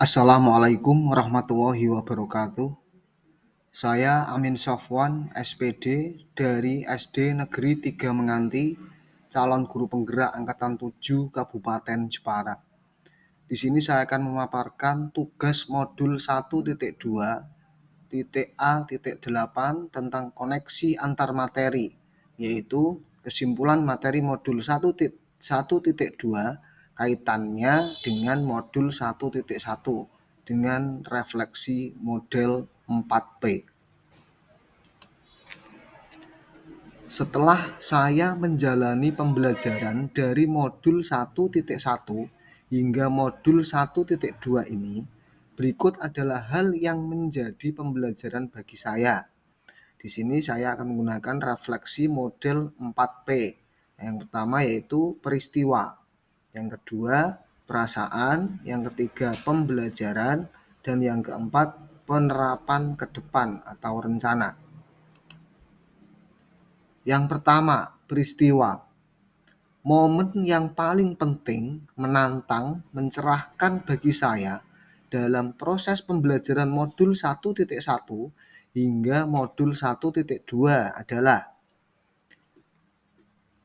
Assalamualaikum warahmatullahi wabarakatuh. Saya Amin Sofwan, SPD dari SD Negeri 3 Menganti, calon guru penggerak angkatan 7 Kabupaten Jepara. Di sini saya akan memaparkan tugas modul 1.2.A.8 tentang koneksi antar materi, yaitu kesimpulan materi modul 1.2 kaitannya dengan modul 1.1 dengan refleksi model 4P. Setelah saya menjalani pembelajaran dari modul 1.1 hingga modul 1.2 ini, berikut adalah hal yang menjadi pembelajaran bagi saya. Di sini saya akan menggunakan refleksi model 4P. Yang pertama yaitu peristiwa, yang kedua perasaan, yang ketiga pembelajaran, dan yang keempat penerapan ke depan atau rencana. Yang pertama, peristiwa. Momen yang paling penting, menantang, mencerahkan bagi saya dalam proses pembelajaran modul 1.1 hingga modul 1.2 adalah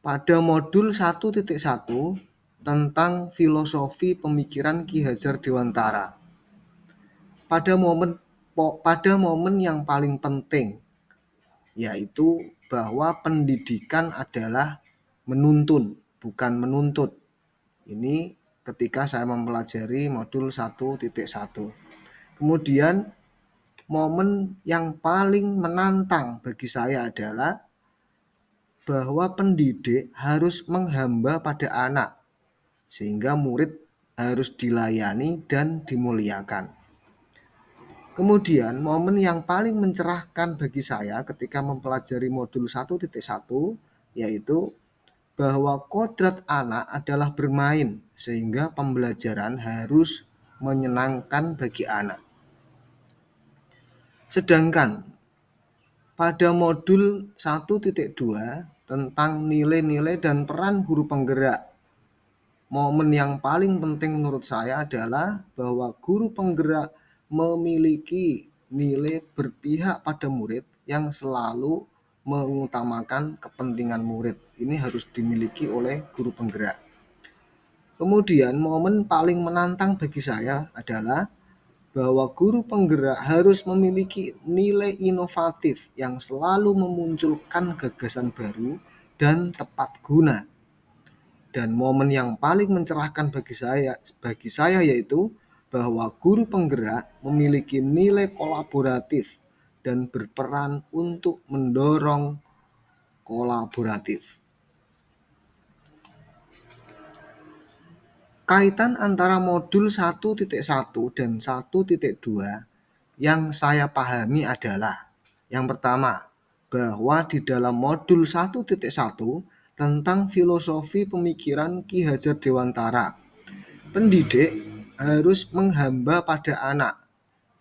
pada modul 1.1 tentang filosofi pemikiran Ki Hajar Dewantara. Pada momen yang paling penting, yaitu bahwa pendidikan adalah menuntun, bukan menuntut. Ini ketika saya mempelajari modul 1.1. Kemudian momen yang paling menantang bagi saya adalah bahwa pendidik harus menghamba pada anak, sehingga murid harus dilayani dan dimuliakan. Kemudian momen yang paling mencerahkan bagi saya ketika mempelajari modul 1.1 yaitu bahwa kodrat anak adalah bermain, sehingga pembelajaran harus menyenangkan bagi anak. Sedangkan pada modul 1.2 tentang nilai-nilai dan peran guru penggerak, momen yang paling penting menurut saya adalah bahwa guru penggerak memiliki nilai berpihak pada murid yang selalu mengutamakan kepentingan murid. Ini harus dimiliki oleh guru penggerak. Kemudian momen paling menantang bagi saya adalah bahwa guru penggerak harus memiliki nilai inovatif yang selalu memunculkan gagasan baru dan tepat guna. Dan momen yang paling mencerahkan bagi saya yaitu bahwa guru penggerak memiliki nilai kolaboratif dan berperan untuk mendorong kolaboratif. Kaitan antara modul 1.1 dan 1.2 yang saya pahami adalah yang pertama, bahwa di dalam modul 1.1 tentang filosofi pemikiran Ki Hajar Dewantara, pendidik harus menghamba pada anak,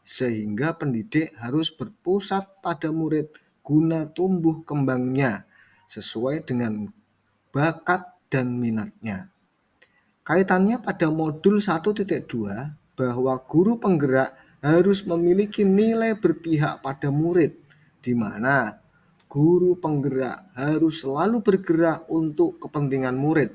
sehingga pendidik harus berpusat pada murid guna tumbuh kembangnya sesuai dengan bakat dan minatnya. Kaitannya pada modul 1.2 bahwa guru penggerak harus memiliki nilai berpihak pada murid, di mana guru penggerak harus selalu bergerak untuk kepentingan murid.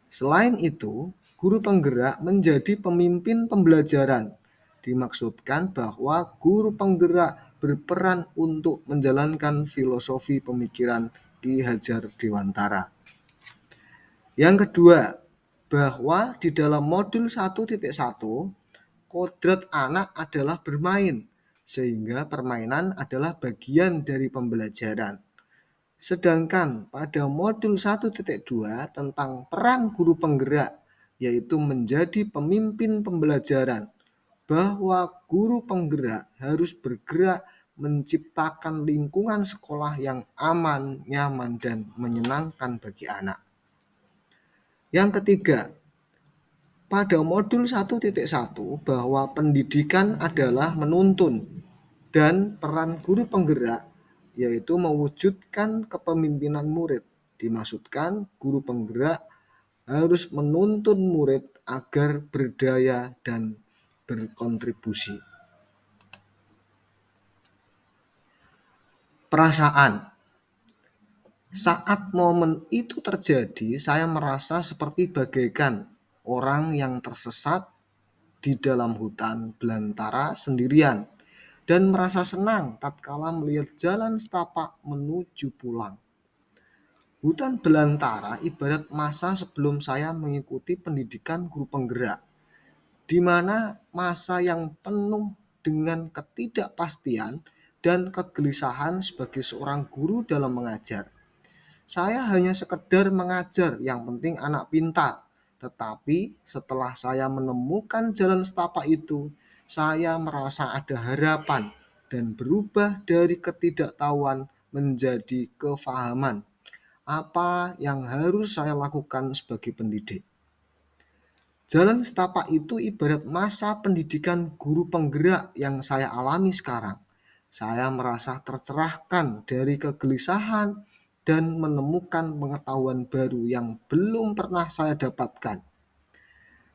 Selain itu, guru penggerak menjadi pemimpin pembelajaran. Dimaksudkan bahwa guru penggerak berperan untuk menjalankan filosofi pemikiran Ki Hajar Dewantara. Yang kedua, bahwa di dalam modul 1.1 kodrat anak adalah bermain, sehingga permainan adalah bagian dari pembelajaran. Sedangkan pada modul 1.2 tentang peran guru penggerak, yaitu menjadi pemimpin pembelajaran, bahwa guru penggerak harus bergerak menciptakan lingkungan sekolah yang aman, nyaman, dan menyenangkan bagi anak. Yang ketiga, pada modul 1.1 bahwa pendidikan adalah menuntun dan peran guru penggerak yaitu mewujudkan kepemimpinan murid. Dimaksudkan guru penggerak harus menuntun murid agar berdaya dan berkontribusi. Perasaan. Saat momen itu terjadi, saya merasa seperti bagaikan orang yang tersesat di dalam hutan belantara sendirian dan merasa senang tatkala melihat jalan setapak menuju pulang. Hutan belantara ibarat masa sebelum saya mengikuti pendidikan guru penggerak, di mana masa yang penuh dengan ketidakpastian dan kegelisahan sebagai seorang guru dalam mengajar. Saya hanya sekedar mengajar, yang penting anak pintar. Tetapi setelah saya menemukan jalan setapak itu, saya merasa ada harapan dan berubah dari ketidaktahuan menjadi kefahaman apa yang harus saya lakukan sebagai pendidik. Jalan setapak itu ibarat masa pendidikan guru penggerak yang saya alami sekarang. Saya merasa tercerahkan dari kegelisahan dan menemukan pengetahuan baru yang belum pernah saya dapatkan.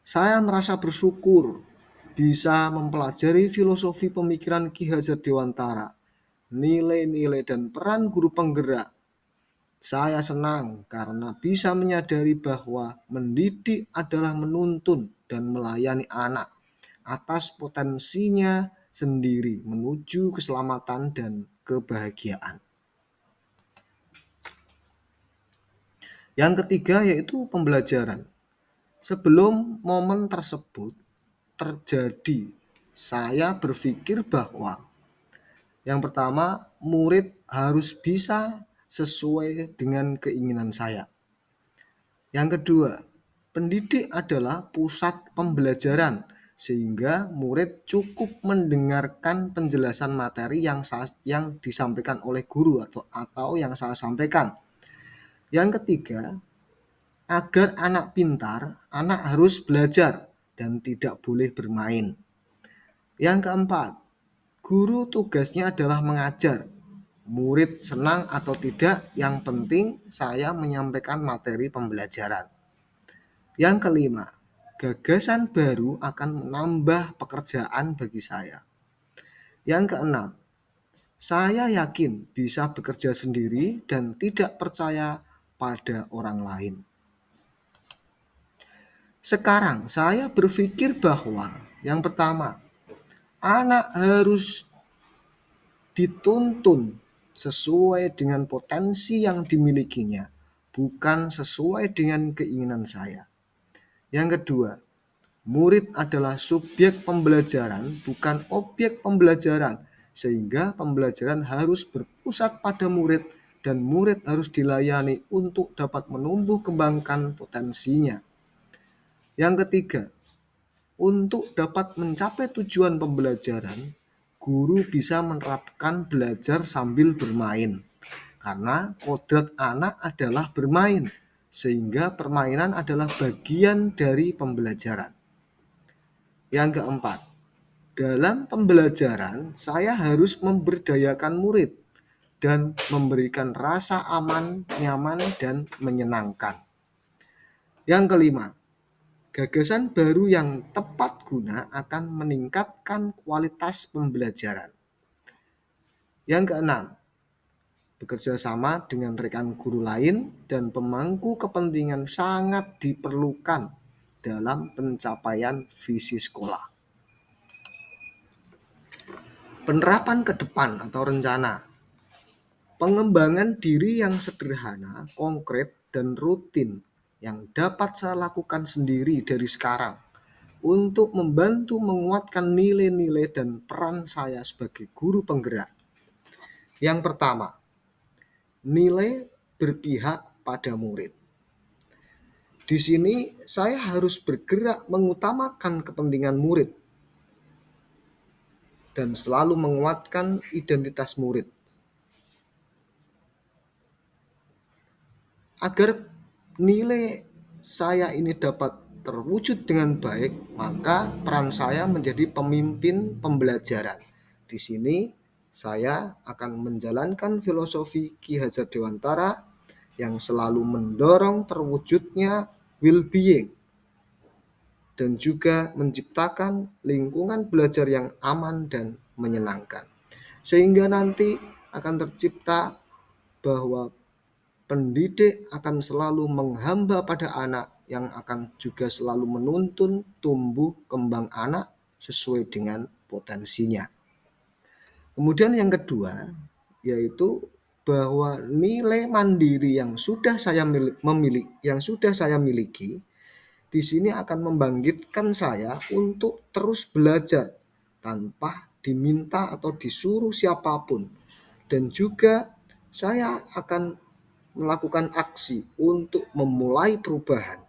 Saya merasa bersyukur bisa mempelajari filosofi pemikiran Ki Hajar Dewantara, nilai-nilai dan peran guru penggerak. Saya senang karena bisa menyadari bahwa mendidik adalah menuntun dan melayani anak atas potensinya sendiri menuju keselamatan dan kebahagiaan. Yang ketiga yaitu pembelajaran. Sebelum momen tersebut terjadi, saya berpikir bahwa yang pertama, murid harus bisa sesuai dengan keinginan saya. Yang kedua, pendidik adalah pusat pembelajaran sehingga murid cukup mendengarkan penjelasan materi yang disampaikan oleh guru atau yang saya sampaikan. Yang ketiga, agar anak pintar, anak harus belajar dan tidak boleh bermain. Yang keempat, guru tugasnya adalah mengajar. Murid senang atau tidak, yang penting saya menyampaikan materi pembelajaran. Yang kelima, gagasan baru akan menambah pekerjaan bagi saya. Yang keenam, saya yakin bisa bekerja sendiri dan tidak percaya pada orang lain. Sekarang saya berpikir bahwa yang pertama, anak harus dituntun sesuai dengan potensi yang dimilikinya, bukan sesuai dengan keinginan saya. Yang kedua, murid adalah subjek pembelajaran, bukan objek pembelajaran, sehingga pembelajaran harus berpusat pada murid dan murid harus dilayani untuk dapat menumbuh kembangkan potensinya. Yang ketiga, untuk dapat mencapai tujuan pembelajaran, guru bisa menerapkan belajar sambil bermain. Karena kodrat anak adalah bermain, sehingga permainan adalah bagian dari pembelajaran. Yang keempat, dalam pembelajaran saya harus memberdayakan murid dan memberikan rasa aman, nyaman, dan menyenangkan. Yang kelima, gagasan baru yang tepat guna akan meningkatkan kualitas pembelajaran. Yang keenam, bekerja sama dengan rekan guru lain dan pemangku kepentingan sangat diperlukan dalam pencapaian visi sekolah. Penerapan ke depan atau rencana. Pengembangan diri yang sederhana, konkret, dan rutin yang dapat saya lakukan sendiri dari sekarang untuk membantu menguatkan nilai-nilai dan peran saya sebagai guru penggerak. Yang pertama, nilai berpihak pada murid. Di sini saya harus bergerak mengutamakan kepentingan murid dan selalu menguatkan identitas murid. Agar nilai saya ini dapat terwujud dengan baik, maka peran saya menjadi pemimpin pembelajaran. Di sini saya akan menjalankan filosofi Ki Hajar Dewantara yang selalu mendorong terwujudnya well-being. dan juga menciptakan lingkungan belajar yang aman dan menyenangkan. Sehingga nanti akan tercipta bahwa pendidik akan selalu menghamba pada anak yang akan juga selalu menuntun tumbuh kembang anak sesuai dengan potensinya. Kemudian yang kedua yaitu bahwa nilai mandiri yang sudah saya miliki di sini akan membangkitkan saya untuk terus belajar tanpa diminta atau disuruh siapapun, dan juga saya akan melakukan aksi untuk memulai perubahan.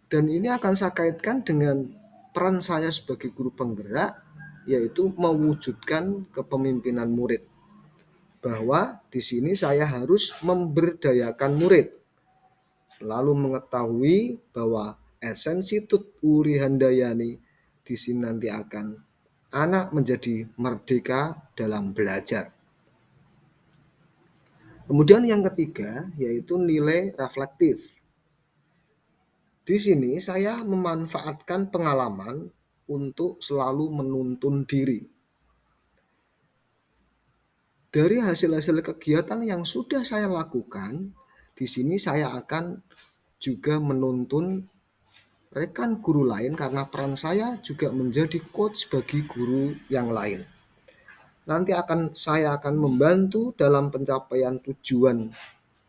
Dan ini akan saya kaitkan dengan peran saya sebagai guru penggerak, yaitu mewujudkan kepemimpinan murid. Bahwa di sini saya harus memberdayakan murid, selalu mengetahui bahwa esensi Tut Wuri Handayani di sini nanti akan anak menjadi merdeka dalam belajar. Kemudian yang ketiga yaitu nilai reflektif. Di sini saya memanfaatkan pengalaman untuk selalu menuntun diri. Dari hasil-hasil kegiatan yang sudah saya lakukan, di sini saya akan juga menuntun rekan guru lain karena peran saya juga menjadi coach bagi guru yang lain. Nanti saya akan membantu dalam pencapaian tujuan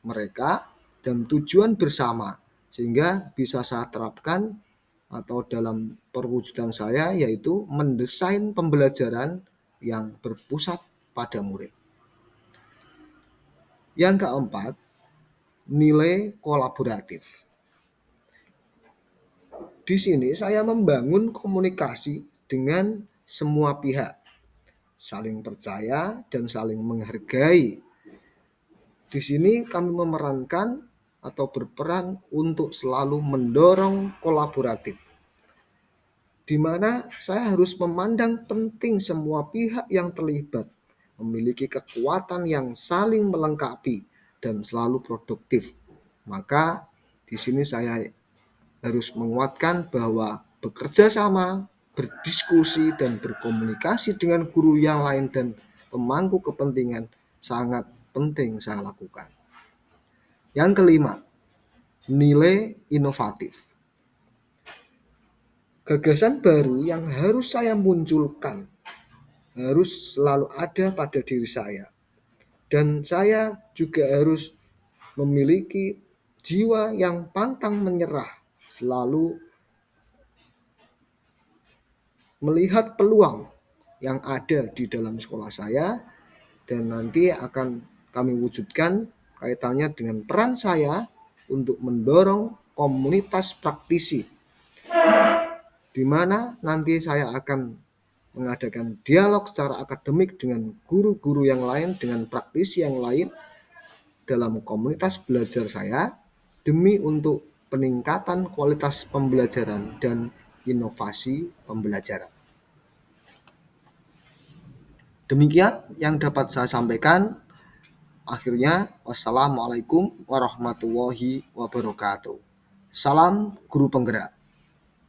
mereka dan tujuan bersama, sehingga bisa saya terapkan atau dalam perwujudan saya yaitu mendesain pembelajaran yang berpusat pada murid. Yang keempat, nilai kolaboratif. Di sini saya membangun komunikasi dengan semua pihak, saling percaya dan saling menghargai. Di sini kami memerankan atau berperan untuk selalu mendorong kolaboratif, di mana saya harus memandang penting semua pihak yang terlibat memiliki kekuatan yang saling melengkapi dan selalu produktif. Maka di sini saya harus menguatkan bahwa bekerja sama, berdiskusi dan berkomunikasi dengan guru yang lain dan pemangku kepentingan sangat penting saya lakukan. Yang kelima, nilai inovatif. Gagasan baru yang harus saya munculkan harus selalu ada pada diri saya. Dan saya juga harus memiliki jiwa yang pantang menyerah, selalu melihat peluang yang ada di dalam sekolah saya, dan nanti akan kami wujudkan kaitannya dengan peran saya untuk mendorong komunitas praktisi, di mana nanti saya akan mengadakan dialog secara akademik dengan guru-guru yang lain, dengan praktisi yang lain dalam komunitas belajar saya, demi untuk peningkatan kualitas pembelajaran dan inovasi pembelajaran. Demikian yang dapat saya sampaikan. Akhirnya, wassalamualaikum warahmatullahi wabarakatuh. Salam guru penggerak.